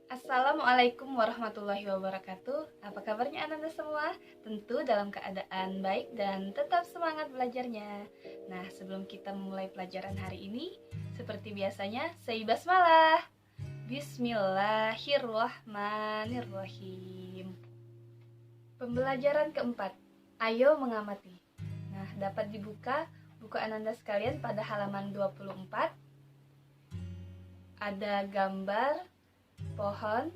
Assalamualaikum warahmatullahi wabarakatuh. Apa kabarnya Ananda semua? Tentu dalam keadaan baik dan tetap semangat belajarnya. Nah, sebelum kita memulai pelajaran hari ini, seperti biasanya, say basmalah. Bismillahirrahmanirrahim. Pembelajaran keempat, ayo mengamati. Nah, dapat dibuka buku Ananda sekalian pada halaman 24. Ada gambar pohon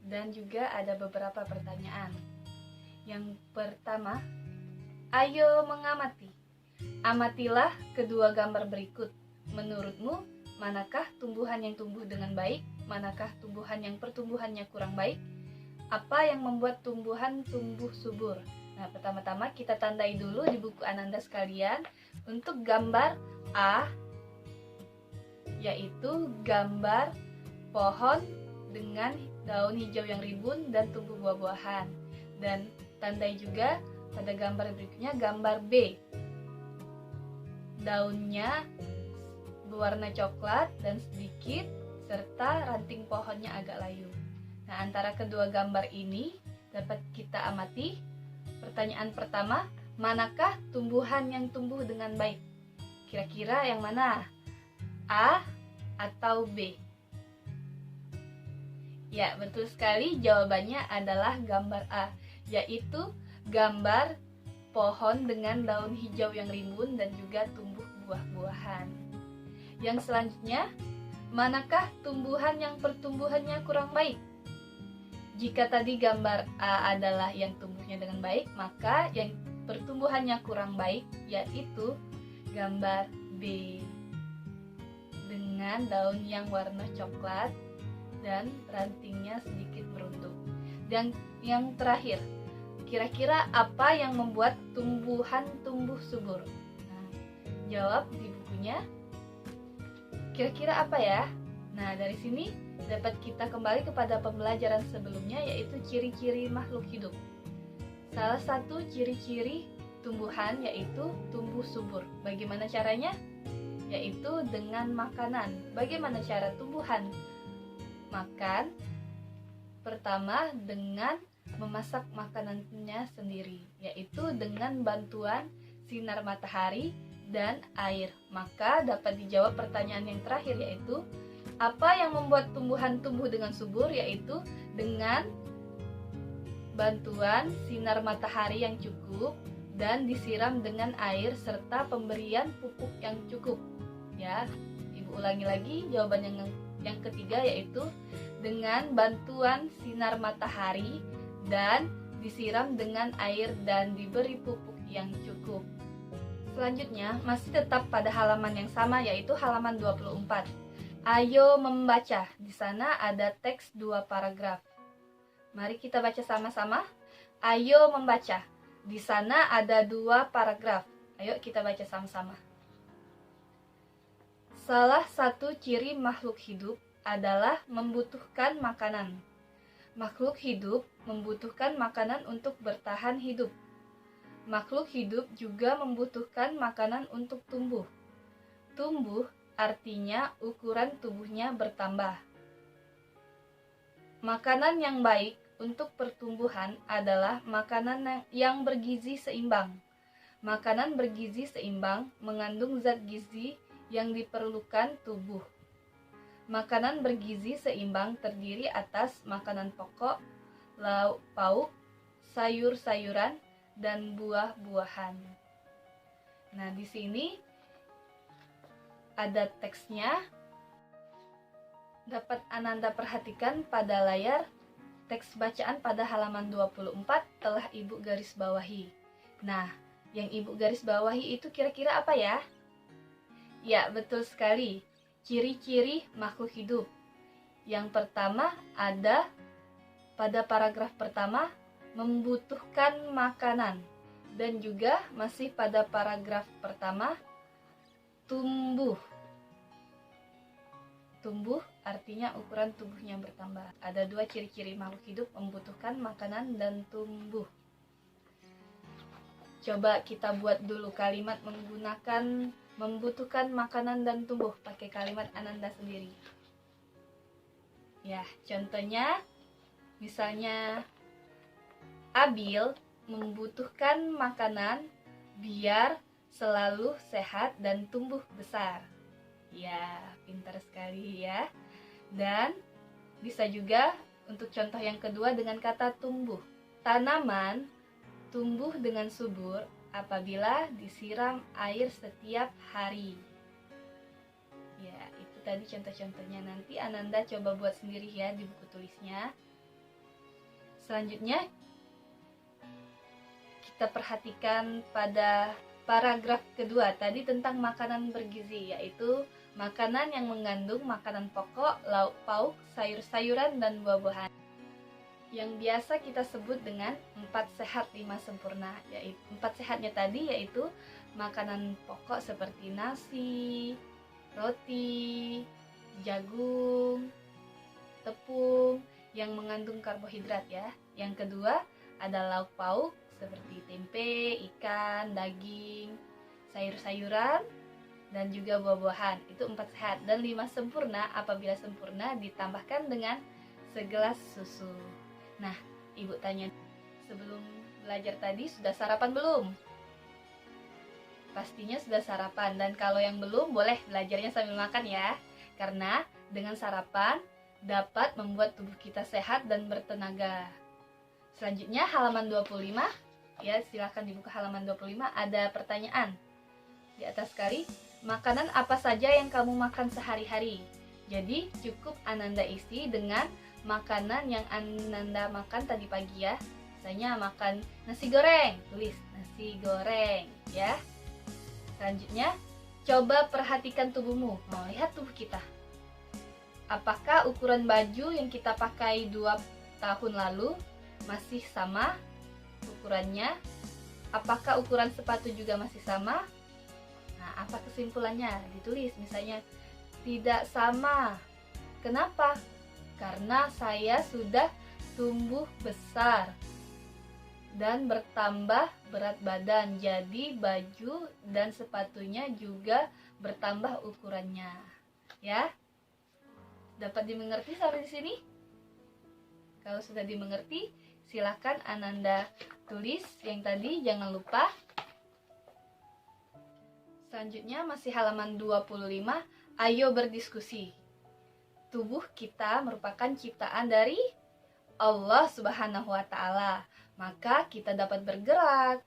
dan juga ada beberapa pertanyaan. Yang pertama, ayo mengamati. Amatilah kedua gambar berikut. Menurutmu, manakah tumbuhan yang tumbuh dengan baik? Manakah tumbuhan yang pertumbuhannya kurang baik? Apa yang membuat tumbuhan tumbuh subur? Nah, pertama-tama kita tandai dulu di buku Ananda sekalian untuk gambar A, yaitu gambar pohon dengan daun hijau yang rimbun dan tumbuh buah-buahan. Dan tandai juga pada gambar berikutnya gambar B, daunnya berwarna coklat dan sedikit serta ranting pohonnya agak layu. Nah, antara kedua gambar ini dapat kita amati. Pertanyaan pertama, manakah tumbuhan yang tumbuh dengan baik? Kira-kira yang mana? A atau B? Ya, betul sekali, jawabannya adalah gambar A, yaitu gambar pohon dengan daun hijau yang rimbun dan juga tumbuh buah-buahan. Yang selanjutnya, manakah tumbuhan yang pertumbuhannya kurang baik? Jika tadi gambar A adalah yang tumbuhnya dengan baik, maka yang pertumbuhannya kurang baik yaitu gambar B, dengan daun yang warna coklat dan rantingnya sedikit meruntuh. Dan yang terakhir, kira-kira apa yang membuat tumbuhan tumbuh subur? Nah, jawab di bukunya. Kira-kira apa ya? Nah, dari sini dapat kita kembali kepada pembelajaran sebelumnya, yaitu ciri-ciri makhluk hidup. Salah satu ciri-ciri tumbuhan yaitu tumbuh subur. Bagaimana caranya? Yaitu dengan makanan. Bagaimana cara tumbuhan makan? Pertama, dengan memasak makanannya sendiri, yaitu dengan bantuan sinar matahari dan air. Maka dapat dijawab pertanyaan yang terakhir, yaitu apa yang membuat tumbuhan tumbuh dengan subur? Yaitu dengan bantuan sinar matahari yang cukup dan disiram dengan air serta pemberian pupuk yang cukup. Ya, Ibu ulangi lagi jawaban yang ketiga, yaitu dengan bantuan sinar matahari dan disiram dengan air dan diberi pupuk yang cukup. Selanjutnya, masih tetap pada halaman yang sama, yaitu halaman 24. Ayo membaca. Di sana ada teks 2 paragraf. Mari kita baca sama-sama. Ayo membaca. Di sana ada 2 paragraf. Ayo kita baca sama-sama. Salah satu ciri makhluk hidup adalah membutuhkan makanan. Makhluk hidup membutuhkan makanan untuk bertahan hidup. Makhluk hidup juga membutuhkan makanan untuk tumbuh. Tumbuh artinya ukuran tubuhnya bertambah. Makanan yang baik untuk pertumbuhan adalah makanan yang bergizi seimbang. Makanan bergizi seimbang mengandung zat gizi yang diperlukan tubuh. Makanan bergizi seimbang terdiri atas makanan pokok, lauk pauk, sayur-sayuran, dan buah-buahan. Nah, di sini ada teksnya. Dapat Ananda perhatikan pada layar, teks bacaan pada halaman 24 telah Ibu garis bawahi. Nah, yang Ibu garis bawahi itu kira-kira apa ya? Ya, betul sekali. Ciri-ciri makhluk hidup. Yang pertama ada pada paragraf pertama, membutuhkan makanan. Dan juga masih pada paragraf pertama, tumbuh. Tumbuh artinya ukuran tubuhnya bertambah. Ada 2 ciri-ciri makhluk hidup, membutuhkan makanan dan tumbuh. Coba kita buat dulu kalimat menggunakan membutuhkan makanan dan tumbuh pakai kalimat Ananda sendiri. Ya, contohnya misalnya Abil membutuhkan makanan biar selalu sehat dan tumbuh besar. Ya, pintar sekali ya. Dan bisa juga untuk contoh yang kedua dengan kata tumbuh. Tanaman tumbuh dengan subur apabila disiram air setiap hari. Ya, itu tadi contoh-contohnya. Nanti Ananda coba buat sendiri ya di buku tulisnya. Selanjutnya, kita perhatikan pada paragraf kedua tadi tentang makanan bergizi, yaitu makanan yang mengandung makanan pokok, lauk pauk, sayur-sayuran, dan buah-buahan. Yang biasa kita sebut dengan 4 sehat 5 sempurna. Yaitu 4 sehatnya tadi yaitu makanan pokok seperti nasi, roti, jagung, tepung yang mengandung karbohidrat ya. Yang kedua ada lauk pauk seperti tempe, ikan, daging, sayur-sayuran, dan juga buah-buahan. Itu 4 sehat. Dan 5 sempurna apabila sempurna ditambahkan dengan segelas susu. Nah, ibu tanya, sebelum belajar tadi sudah sarapan belum? Pastinya sudah sarapan, dan kalau yang belum boleh belajarnya sambil makan ya. Karena dengan sarapan dapat membuat tubuh kita sehat dan bertenaga. Selanjutnya halaman 25, ya silakan dibuka halaman 25, ada pertanyaan. Di atas sekali, makanan apa saja yang kamu makan sehari-hari? Jadi cukup Ananda isi dengan makanan yang Ananda makan tadi pagi ya. Misalnya makan nasi goreng, tulis nasi goreng ya. Selanjutnya, coba perhatikan tubuhmu. Mau lihat tubuh kita. Apakah ukuran baju yang kita pakai 2 tahun lalu masih sama ukurannya? Apakah ukuran sepatu juga masih sama? Nah, apa kesimpulannya? Ditulis misalnya tidak sama. Kenapa? Karena saya sudah tumbuh besar dan bertambah berat badan, jadi baju dan sepatunya juga bertambah ukurannya. Ya, dapat dimengerti sampai di sini? Kalau sudah dimengerti, silakan Ananda tulis yang tadi, jangan lupa. Selanjutnya masih halaman 25, ayo berdiskusi. Tubuh kita merupakan ciptaan dari Allah Subhanahu wa Ta'ala. Maka kita dapat bergerak,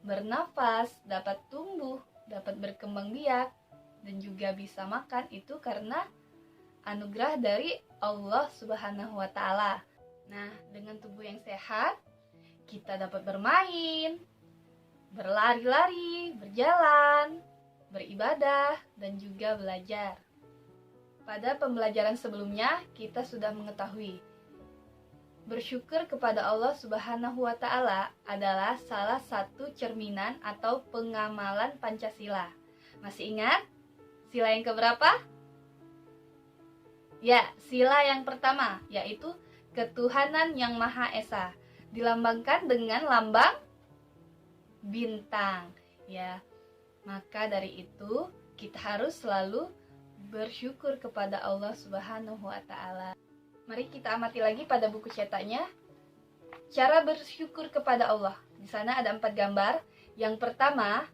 bernafas, dapat tumbuh, dapat berkembang biak, dan juga bisa makan. Itu karena anugerah dari Allah Subhanahu wa Ta'ala. Nah, dengan tubuh yang sehat, kita dapat bermain, berlari-lari, berjalan, beribadah, dan juga belajar. Pada pembelajaran sebelumnya, kita sudah mengetahui bersyukur kepada Allah Subhanahu wa Ta'ala adalah salah satu cerminan atau pengamalan Pancasila. Masih ingat? Sila yang keberapa? Ya, sila yang pertama, yaitu ketuhanan yang Maha Esa. Dilambangkan dengan lambang bintang. Ya, maka dari itu kita harus selalu bersyukur kepada Allah Subhanahu wa Ta'ala. Mari kita amati lagi pada buku cetaknya. Cara bersyukur kepada Allah. Di sana ada 4 gambar. Yang pertama,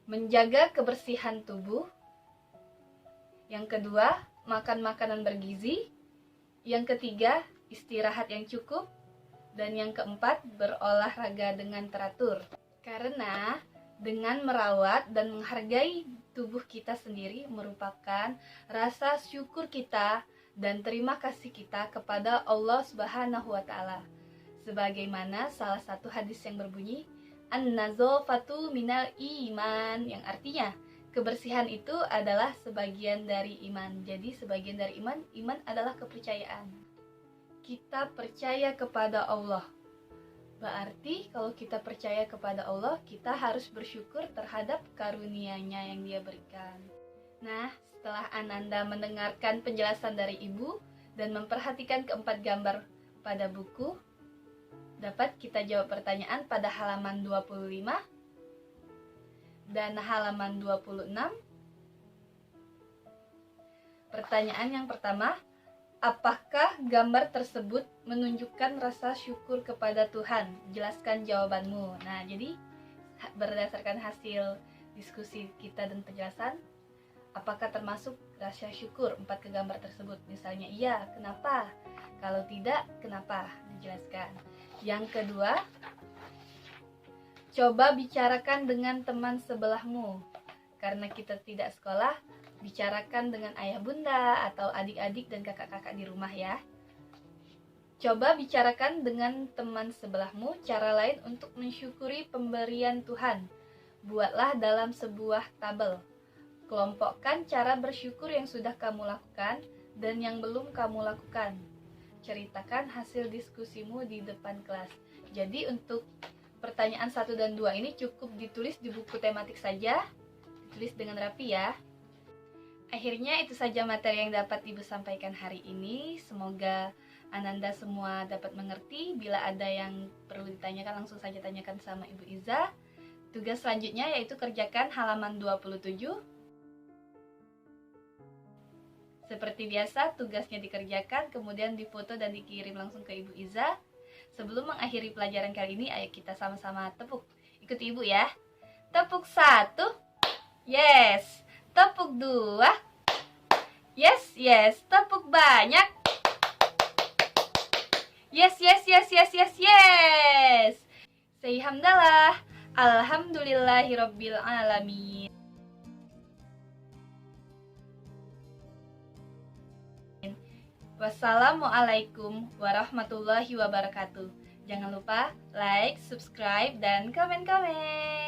menjaga kebersihan tubuh. Yang kedua, makan makanan bergizi. Yang ketiga, istirahat yang cukup. Dan yang keempat, berolahraga dengan teratur. Karena dengan merawat dan menghargai tubuh kita sendiri merupakan rasa syukur kita dan terima kasih kita kepada Allah Subhanahu wa Ta'ala. Sebagaimana salah satu hadis yang berbunyi, an-nazafatu minal iman, yang artinya kebersihan itu adalah sebagian dari iman. Jadi sebagian dari iman, iman adalah kepercayaan. Kita percaya kepada Allah. Berarti kalau kita percaya kepada Allah, kita harus bersyukur terhadap karunia-Nya yang Dia berikan. Nah, setelah Ananda mendengarkan penjelasan dari Ibu dan memperhatikan keempat gambar pada buku, dapat kita jawab pertanyaan pada halaman 25 dan halaman 26. Pertanyaan yang pertama, Apakah gambar tersebut menunjukkan rasa syukur kepada Tuhan? Jelaskan jawabanmu. Nah, jadi berdasarkan hasil diskusi kita dan penjelasan, apakah termasuk rasa syukur 4 gambar tersebut? Misalnya iya, kenapa? Kalau tidak, kenapa? Dijelaskan. Yang kedua, coba bicarakan dengan teman sebelahmu. Karena kita tidak sekolah, bicarakan dengan ayah bunda atau adik-adik dan kakak-kakak di rumah ya. Coba bicarakan dengan teman sebelahmu cara lain untuk mensyukuri pemberian Tuhan. Buatlah dalam sebuah tabel. Kelompokkan cara bersyukur yang sudah kamu lakukan dan yang belum kamu lakukan. Ceritakan hasil diskusimu di depan kelas. Jadi untuk pertanyaan 1 dan 2 ini cukup ditulis di buku tematik saja. Ditulis dengan rapi ya. Akhirnya itu saja materi yang dapat Ibu sampaikan hari ini. Semoga Ananda semua dapat mengerti. Bila ada yang perlu ditanyakan, langsung saja tanyakan sama Ibu Iza. Tugas selanjutnya yaitu kerjakan halaman 27. Seperti biasa, tugasnya dikerjakan, kemudian difoto dan dikirim langsung ke Ibu Iza. Sebelum mengakhiri pelajaran kali ini, ayo kita sama-sama tepuk. Ikuti Ibu ya. Tepuk 1. Yes. Tepuk 2. Yes, yes. Tepuk banyak. Yes, yes, yes, yes, yes, yes. Say hamdalah. Alhamdulillahirabbil alamin. Wassalamualaikum warahmatullahi wabarakatuh. Jangan lupa like, subscribe, dan komen-komen.